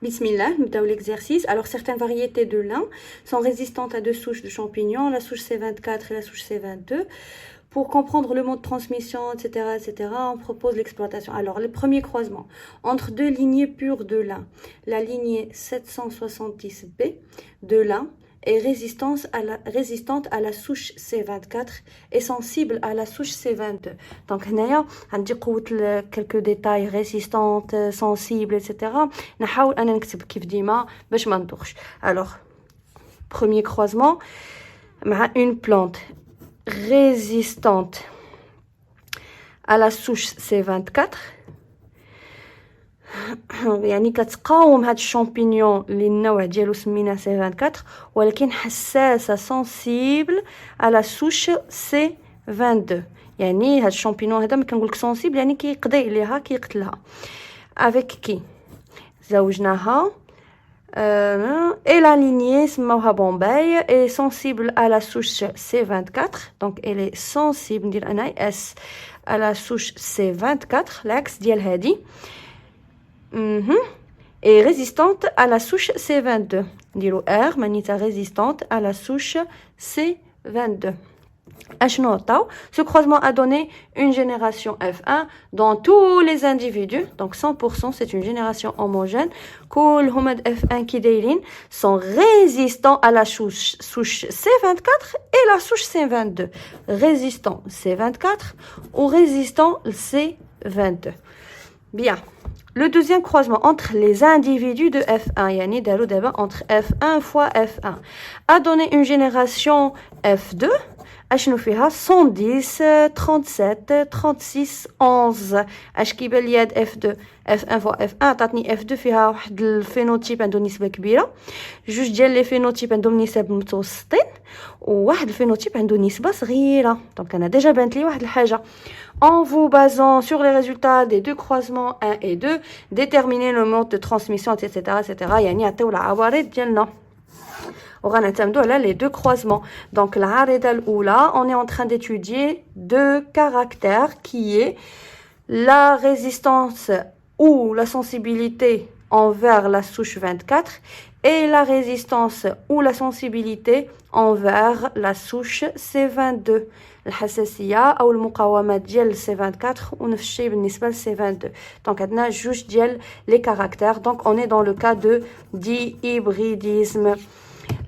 Bismillah, nous avons l'exercice. Alors, certaines variétés de lin sont résistantes à deux souches de champignons, la souche C24 et la souche C22. Pour comprendre le mode de transmission, etc., etc., on propose l'exploitation. Alors, le premier croisement entre deux lignées pures de lin, la lignée 770B de lin est résistante à la souche C24 et sensible à la souche C22. Donc, on dit quelques détails résistante, sensible, etc. Alors, premier croisement, une plante résistante à la souche C24. يعني كتقاوم هاد الشامبينيون اللي النوع ديالو سميناه C24 ولكن حساسه سنسيبل على سوش C22. يعني هاد الشامبينيون هذا ما كنقول لك سنسيبل يعني كيقضي عليها كيقتلها. افيك كي زوجناها et la lignée سموها بومباي est sensible à la souche C24. donc elle est sensible ندير انا S à la souche C24 العكس ديال هادي et résistante à la souche C22. نديرو R معناتها résistante à la souche C22. Ce croisement a donné une génération F1 dans tous les individus. Donc 100%, c'est une génération homogène. كل هما F1 qui دايرين sont résistants à la souche C24 et la souche C22. Résistant C24 ou résistant C22. Bien. Le deuxième croisement entre les individus de F1, yani entre F1 fois F1, a donné une génération F2. اشنو فيها 110 37 36 11 اش كيبان لي هاد F2 F1 فوا F1 عطاتني F2 فيها واحد الفينوتيب عنده نسبه كبيره جوج ديال لي فينوتيب عندهم نسب متوسطين وواحد الفينوتيب عنده نسبه صغيره. دونك انا ديجا بانت لي واحد الحاجه en vous basant sur les résultats des deux croisements 1 et 2 déterminer le mode de transmission etc etc يعني عطيو العوارض ديالنا وغنعتمدوا على les deux croisements. Donc la عارضة الأولى on est en train d'étudier deux caractères qui est la résistance ou la sensibilité envers la souche 24 et la résistance ou la sensibilité envers la souche C22. الحساسية أو المقاومة ديال C24 ونفس الشيء بالنسبة ل C22. Donc عندنا جوج ديال les caractères. Donc on est dans le cas de dihybridisme.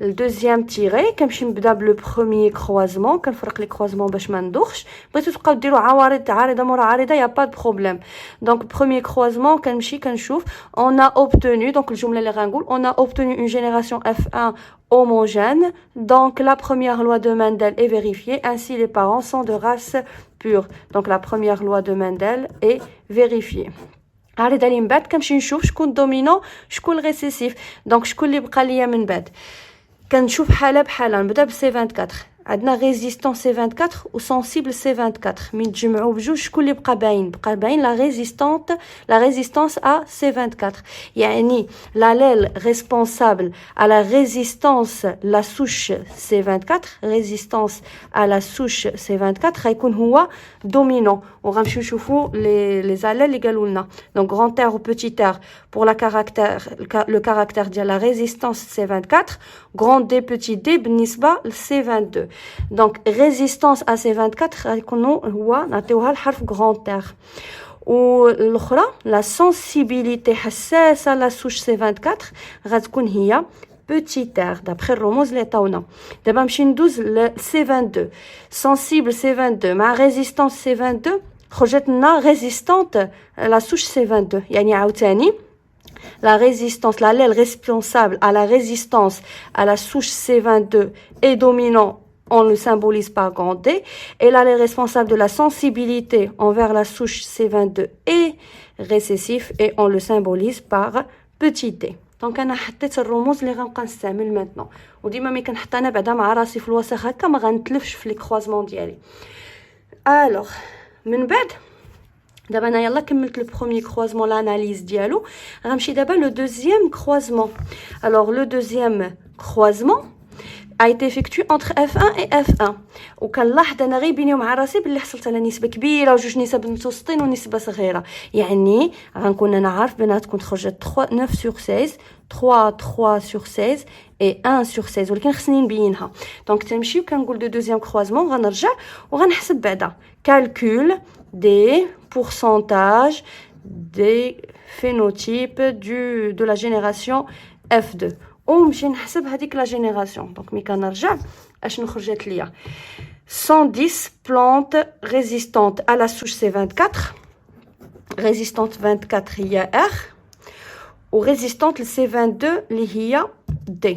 Le deuxième tiré كنمشي نبدا بلو بروميير كروازمون كنفرق لي كروازمون باش ما ندوخش بغيتو تبقاو ديروا عارضه مورا عارضه يا با دو بروبليم. دونك بروميير كروازمون كنمشي كنشوف on a obtenu donc الجمله اللي غنقول on a obtenu une génération F1 homogène. Donc la première loi de Mendel est vérifiée, ainsi les parents sont de race pure. Donc la première loi de Mendel est vérifiée. عارضه اللي من بعد كنمشي نشوف شكون دومينون شكون ريسيسيف. دونك شكون اللي بقى ليا من بعد كنشوف حاله بحاله. نبدا ب C24 عندنا ريزيستون C24 و سنسيبل C24 من تجمعوا بجوج شكون اللي بقى باين لا ريزيستانس ا C24 يعني l'allèle responsable à la résistance la souche C24 résistance à la souche C24 غيكون هو dominant. وغنمشيو نشوفوا les allèles اللي قالوا لنا. donc grand R ou petit r pour le caractère ديال la résistance C24 grand D petit d بالنسبه ل C22. donc résistance à C24 غيكونوا هو نعطيوها الحرف grand R. والاخرى la sensibilité حساسه لا souche C24 غتكون هي petit r d'après الرموز اللي عطاونا. دابا نمشي ندوز ل C22 sensible C22 مع résistance C22 خرجت لنا résistante la souche C22 يعني عاوتاني la résistance, l'allèle responsable à la résistance à la souche C22 est dominant, on le symbolise par grand D, et l'allèle responsable de la sensibilité envers la souche C22 est récessif et on le symbolise par petit d. دونك انا حطيت الرموز اللي غنبقى نستعمل ماتنو وديما ملي كنحط انا بعدا مع راسي في الوسخ هكا ما غنتلفش في لي كروازمون ديالي. الوغ من بعد دابا انا يلا كملت لو بروميير كروازمون لاناليز ديالو غنمشي دابا لو دوزيام كروازمون. الوغ لو دوزيام كروازمون a été effectué entre F1 et F1 وكنلاحظ انا غير بيني ومع راسي باللي حصلت على نسبه كبيره وجوج نسب متوسطين ونسبه صغيره يعني غنكون انا عارف بانها تكون خرجت 9 sur 16 3 sur 16 et 1 sur 16 ولكن خصني نبينها دونك تنمشي وكنقول دو دوزيام كروازمون غنرجع وغنحسب بعدا calcul des pourcentages des phénotypes de la génération F2 ونمشي نحسب هذيك لا جينيراسيون دونك ملي كنرجع اشنو خرجت ليا 110 plantes résistantes à la souche C24 résistante 24 هي R و résistante C22 اللي هي D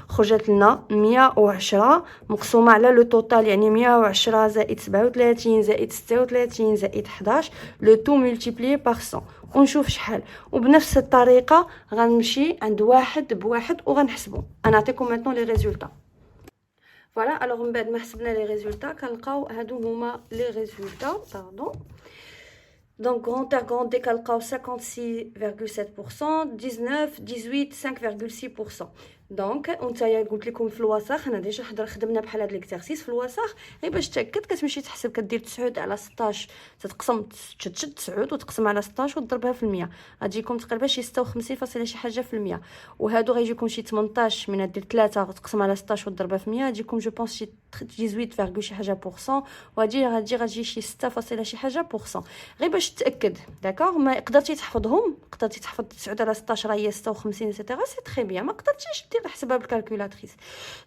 خرجت لنا 110 مقسومه على لو توتال يعني 110 زائد 37 زائد 36 زائد 11 لو تو ملتيبليي بار 100 ونشوف شحال وبنفس الطريقه غنمشي عند واحد بواحد وغنحسبو انا نعطيكم ميتون لي ريزولطا فوالا الوغ من بعد ما حسبنا لي ريزولطا كنلقاو هادو هما لي ريزولطا باردون Donc, grand R, grand D, calcao 56,7%, 19, 18, 5,6%. دونك نتايا قلت لكم في الوسخ انا ديجا خدمنا بحال هذا ليكزارسيس في الوسخ غير باش تاكد كتمشي تحسب كدير 9 على 16 تتقسم تشد 9 وتقسم على 16 وتضربها في المية غتجيكم تقريبا شي 56 فاصله شي حاجه في المية وهادو غيجيكم شي 18 من دير 3 وتقسم على 16 وتضربها في 100 غتجيكم جو بونس شي 18 شي حاجه بورسون غتجي شي 6 فاصله شي حاجه بورسون غير باش تاكد داكوغ ما قدرتي تحفظهم قدرتي تحفظ 9 على 16 هي 56 ايتترا سي تري بيان ما قدرتيش دير نحسبها بالكالكولاتريس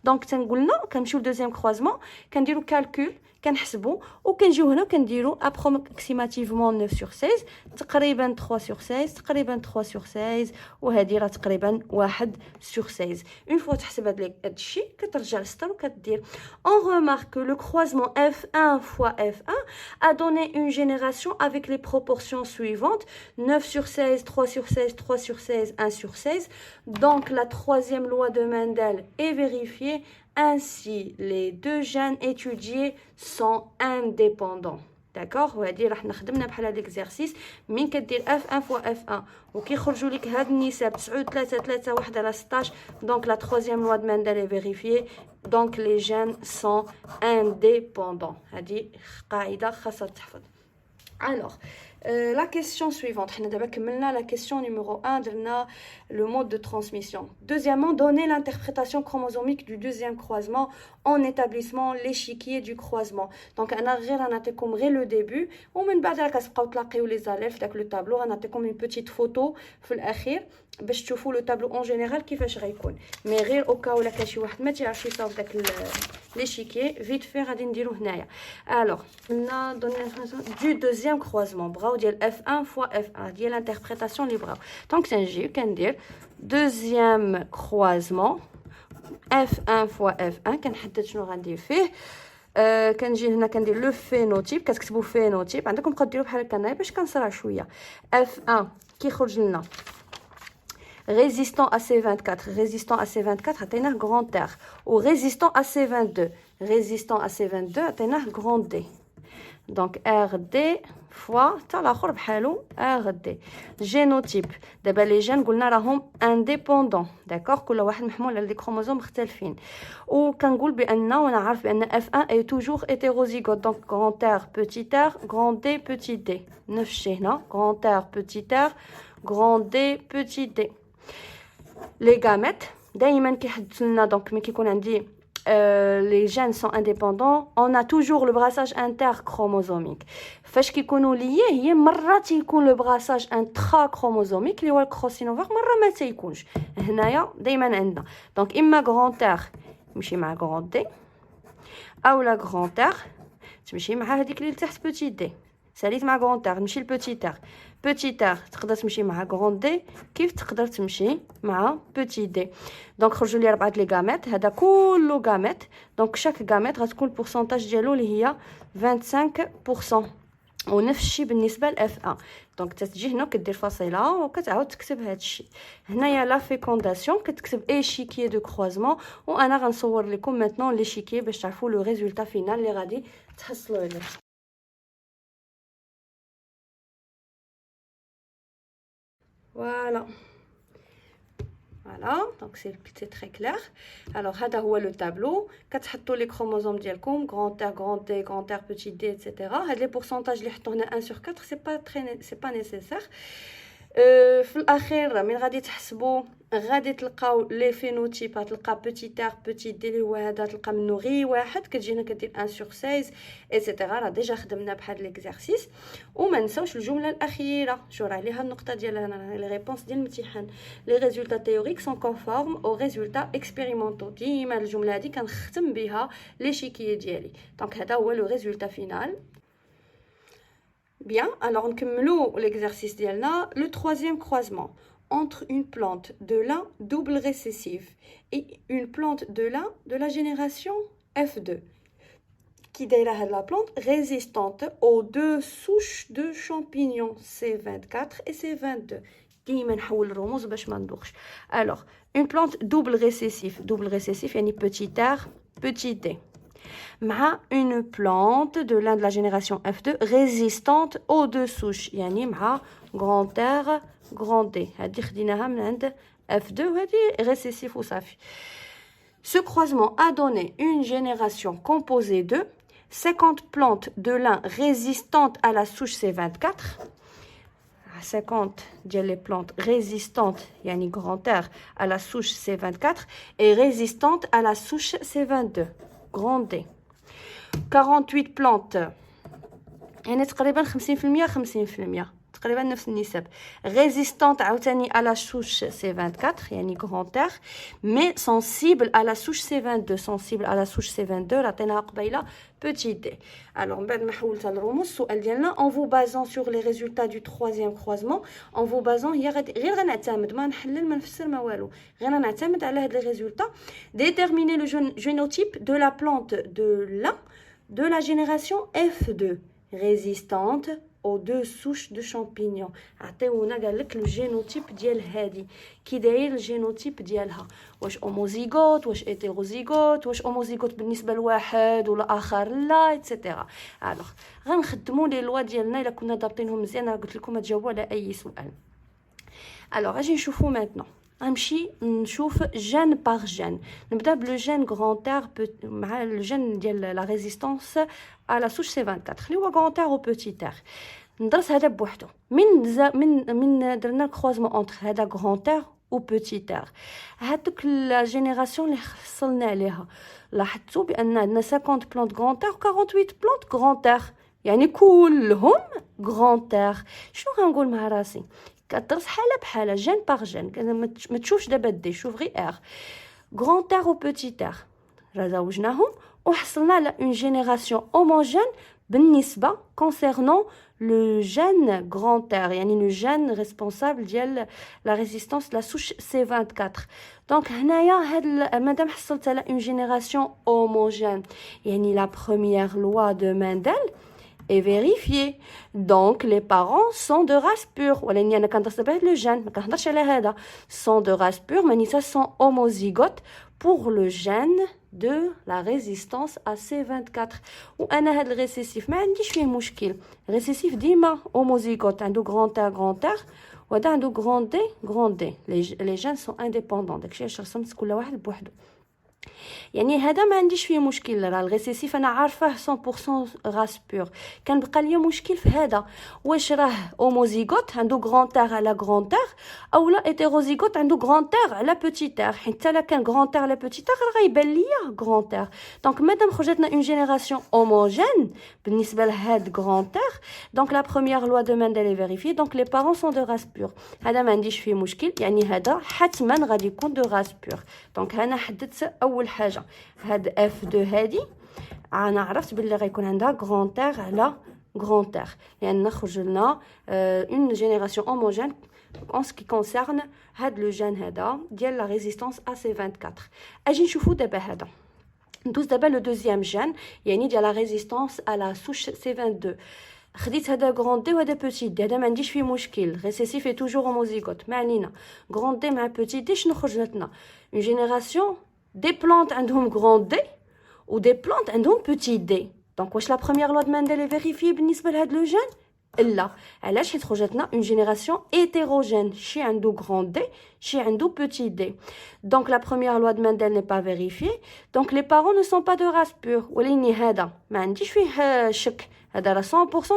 دونك تنقولنا كنمشيو لدوزيام كروازمون كنديرو كالكول كنحسبوا وكنجيو هنا وكنديرو ابروكسيماتيفمون 9 sur 16 تقريبا 3 sur 16 تقريبا 3 sur 16 وهذه راه تقريبا 1 sur 16 اون فوا تحسب هذا الشيء كترجع للسطر وكدير on remarque que le croisement F1 fois F1 a donné une génération avec les proportions suivantes 9 sur 16 3 sur 16 3 sur 16 1 sur 16 donc la troisième loi de Mendel est vérifiée. Ainsi, les deux gènes étudiés sont indépendants. D'accord وهذه راح نخدمنا بحال هذا الاكزرسيس من كدير F1 fois F1 وكيخرجوا لك هاد النسب 9 3 3 1 على 16 donc la troisième loi de Mendel est vérifiée donc les gènes sont indépendants هذه قاعده خاصها تحفظ. Alors, la question suivante. La question numéro 1, le mode de transmission. Deuxièmement, donner l'interprétation chromosomique du deuxième croisement en établissant l'échiquier du croisement. Donc, on a le début. Ou من بعد كتبقاو تلاقيو les allèles dans le tableau. On a une petite photo في الأخير باش تشوفوا لو طابلو اون جينيرال كيفاش غيكون مي غير اوكا ولا كاين شي واحد ما تيعرفش يصاوب داك ليشيكي فيت في غادي نديرو هنايا الوغ قلنا دوني دو دوزيام كروازمون بغاو ديال F1 fois F1 ديال الانتربريتاسيون اللي بغاو دونك تنجي كندير دوزيام كروازمون F1 fois F1 كنحدد شنو غندير فيه كنجي هنا كندير لو فينوتيب كتكتبوا فينوتيب عندكم تبقاو ديروا بحال هكا باش كنسرع شويه F1 كيخرج لنا résistant à C24, résistant à C24, atteint grand R. Ou résistant à C22, résistant à C22, atteint grand D. Donc RD fois, RD. Génotype. D'abord les gènes, قلنا راهم indépendants. D'accord? كل واحد محمول على des chromosomes مختلفين. و كنقول بأننا ونعرف بأن F1 est toujours hétérozygote. Donc grand R, petit r, grand D, petit D. نفس الشيء هنا. Grand R, petit r, grand D, petit D. Les gamètes دائما كيحدثوا لنا دونك ملي كيكون عندي les gènes sont indépendants on a toujours le brassage interchromosomique فاش كيكونوا ليي هي مرات يكون لو brassage intrachromosomique اللي هو الكروسين اوفر مره ما تيكونش هنايا دائما عندنا دونك اما غران ار تمشي مع غران دي او لا غران ار تمشي مع هذيك اللي تحت بوتي دي ساليت مع غران ار نمشي لبوتي ار بوتي ار تقدر تمشي مع غران دي كيف تقدر تمشي مع بوتي دي دونك خرجوا لي 4 لي غاميت هذا كله غاميت دونك شاك غاميت غتكون البورسونتاج ديالو اللي هي 25% ونفس الشيء بالنسبه لاف 1 دونك تتجي هنا كدير فاصله وكتعاود تكتب هذا الشيء هنايا لا فيكونداسيون كتكتب ايشيكي دو كروزمون وانا غنصور لكم ميتنون ليشيكي باش تعرفوا لو ريزولطا فينال اللي غادي تحصلوا عليه. Voilà. Voilà, donc c'est très clair. Alors, هذا هو le tableau. كتحطوا les chromosomes ديالكم grand R, grand D, grand R, petit D, etc. هاد les pourcentages اللي حطوا هنا 1 sur 4, c'est pas nécessaire. في الاخير من غادي تحسبوا غادي تلقاو لي فينوتيب، غتلقى بيتي ار بيتي دي اللي هو هذا تلقى منه غير واحد، كتجينا كدير 1 sur 16 ايتترا. راه ديجا خدمنا بهاد ليكزارسيس. وما نساوش الجمله الاخيره، شو راه عليها النقطه ديال هنا لي ريبونس ديال الامتحان. لي ريزولتا تيوريك سون كونفورم او ريزولتا اكسبيريمونتو. ديما الجمله هذه كنختم بها لي شيكي ديالي. دونك هذا هو لو ريزولتا فينال. Bien, alors on commence l'exercice dialna, le troisième croisement entre une plante de lin double récessive et une plante de lin de la génération F2 qui est la plante résistante aux deux souches de champignons C24 et C22. Alors, une plante double récessif, yani petit R, petit D. Une plante de l'un de la génération F2 résistante aux deux souches, yani grand R, grand D. F2 récessif ou safi. Ce croisement a donné une génération composée de 50 plantes de lin résistantes à la souche C24. 50 les plantes résistantes, yani grand R, à la souche C24 et résistantes à la souche C22, grand D. 48 plantes يعني تقريبا 50% 50% تقريبا نفس النسب résistante عاوتاني à la souche C24 يعني grand R mais sensible à la souche C22 sensible à la souche C22 عطيناها قبيله petit d. Alors من بعد ما حولتها للرموز السؤال ديالنا en vous basant sur les résultats du troisième croisement en vous basant هي غير غنعتمد ما نحلل ما نفسر ما والو غير غنعتمد على هاد les résultats déterminer le génotype de la plante de lin de la génération F2 résistante aux deux souches de champignons. عطيونا قال لك الجينوتيب ديال هذه كي داير الجينوتيب ديالها واش اوموزيغوت واش ايتيروزيغوت واش اوموزيغوت بالنسبه لواحد ولا اخر لا ايتترا. الوغ غنخدموا لي لوا ديالنا الا كنا ضابطينهم مزيان راه قلت لكم تجاوبوا على اي سؤال. الوغ اجي نشوفوا ماتنون غنمشي نشوف جين باغ جين. نبدا بلو جين غران ار مع الجين ديال لا ريزيستانس على سوش سي 24 اللي هو غران ار و بوتي ار. ندرس هذا بوحدو من درنا الكروزمون اونتر هذا غران ار و بوتي ار. هذوك لا جينيراسيون اللي حصلنا عليها لاحظتوا بان عندنا 50 بلانت غران ار و 48 بلانت غران ار يعني كلهم غران ار. شنو غنقول مع راسي كتدرس حاله بحاله جين باغ جين ما تشوفش دابا دي شوف غير ار غران ار و بوتي ار زوجناهم وحصلنا على اون جينيراسيون هوموجين بالنسبه concernant le gène grand R يعني le gène responsable ديال la résistance de la souche C24. donc هنايا هاد مادام حصلت على une génération homogène يعني la première loi de Mendel est vérifiée. Donc les parents sont de race pure. ولكن انا كندرس دابا le gène ما كنهضرش على هذا. sont de race pure معناتها sont homozygotes pour le gène de la résistance à C24. وانا هاد الريسيسيف ما عنديش فيه مشكل. ريسيسيف ديما homozygote عنده grand R وهذا عنده grand D. les gènes sont indépendants. داكشي علاش رسمت كل واحد بوحدو. يعني هذا ما عنديش فيه مشكل. راه الريسيسيف انا عارفه 100% راس بور. كان بقى لي مشكل في هذا واش راه اوموزيغوت عنده غران ار على غران ار اولا هيتيروزيغوت عنده غران ار على بوتي ار. حتى الا كان غران ار على بوتي ار غيبان ليا غران ار. دونك مادام خرجتنا اون جينيراسيون هوموجين بالنسبه لهاد غران ار دونك لا بروميير لوا دو ماندل اي فيريفي دونك لي بارون سون دو راس بور. هذا ما عنديش فيه مشكل يعني هذا حتما غادي يكون دو راس بور. دونك انا حددت اول حاجه هاد F2 هادي انا عرفت باللي غيكون عندها غران ار على غران ار لان خرج لنا اون جينيراسيون هوموجين en ce qui concerne هاد لو جين هذا ديال لا ريزيستانس ا سي 24. اجي نشوفوا دابا هذا ندوز دابا لو دوزيام جين يعني ديال لا ريزيستانس ا لا سوش سي 22. خديت هذا غران دي وهذا بوتي دي هذا ما عنديش فيه مشكل. ريسيسيف اي توجور هوموزيغوت ما علينا. غران دي مع بوتي دي شنو خرج لنا اون جينيراسيون des plantes عندهم grand D ou des plantes عندهم petit d. donc واش la première loi de Mendel est vérifiée بالنسبه لهاد لو جين لا علاش حيت خرجتنا une génération hétérogène شي عنده grand D شي عنده petit D donc la première loi de Mendel n'est pas vérifiée donc les parents ne sont pas de race pure ولكن هذا ما عنديش فيه شك هذا راه 100%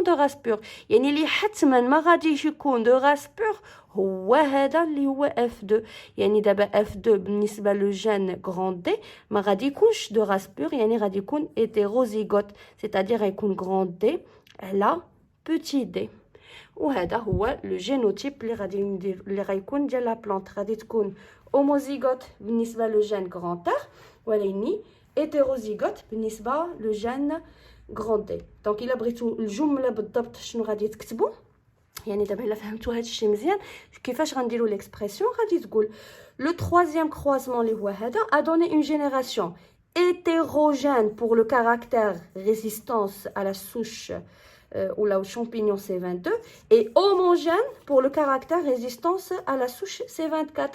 de race pure يعني اللي حتما ما غاديش يكون de race pure هو هذا اللي هو F2 يعني دابا F2 بالنسبه للجين grand D ما غادي يكونش de race pure يعني غادي يكون hétérozygote c'est-à-dire غيكون grand D على petit d وهذا هو لو جينوتيب اللي غادي ندير اللي غيكون ديال لا بلانت غادي تكون هوموزيغوت بالنسبه لو جين غران ار ولكن هيتيروزيغوت بالنسبه لو جين غران دي دونك الا بغيتو الجمله بالضبط شنو غادي تكتبوا يعني دابا الا فهمتوا هذا الشيء مزيان كيفاش غنديروا ليكسبرسيون غادي تقول لو troisième croisement اللي هو هذا a donné une génération hétérogène pour le caractère résistance à la souche ou là au champignon C22 et homogène pour le caractère résistance à la souche C24.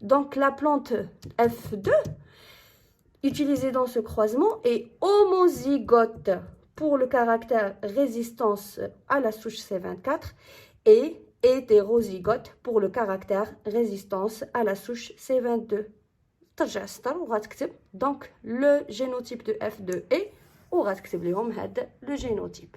Donc la plante F2 utilisée dans ce croisement est homozygote pour le caractère résistance à la souche C24 et hétérozygote pour le caractère résistance à la souche C22. Donc le génotype de F2 est ou غتكتب لهم هذا le génotype.